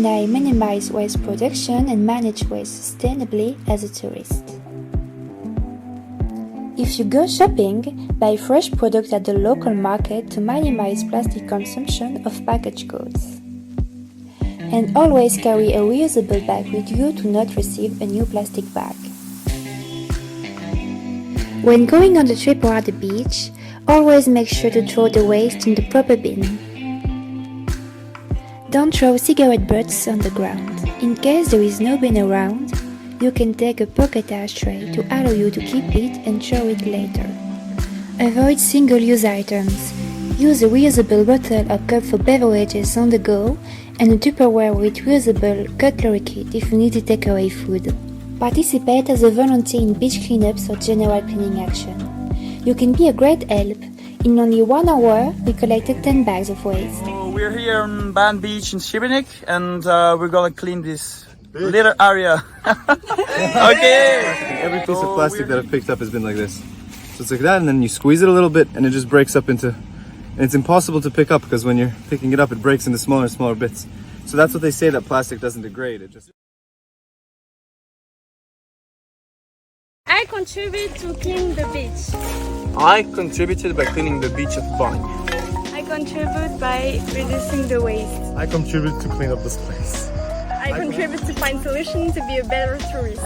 can I minimize waste production and manage waste sustainably as a tourist? If you go shopping, buy fresh products at the local market to minimize plastic consumption of packaged goods. And always carry a reusable bag with you to not receive a new plastic bag. When going on the trip or at the beach, always make sure to throw the waste in the proper bin. Don't throw cigarette butts on the ground. In case there is no bin around, you can take a pocket ashtray to allow you to keep it and throw it later. Avoid single-use items. Use a reusable bottle or cup for beverages on the go and a Tupperware with reusable cutlery kit if you need to take away food. Participate as a volunteer in beach cleanups or general cleaning action. You can be a great help. In only 1 hour, we collected 10 bags of waste. So we're here on Band Beach in Šibenik and we're gonna clean this little area. Okay! Every piece of plastic that I've picked up has been like this. So it's like that, and then you squeeze it a little bit and it just breaks up into... And it's impossible to pick up because when you're picking it up, it breaks into smaller and smaller bits. So that's what they say, that plastic doesn't degrade. It just... I contribute to clean the beach. I contributed by cleaning the beach of Šibenik. I contribute by reducing the waste. I contribute to clean up this place. I contribute to find solutions to be a better tourist.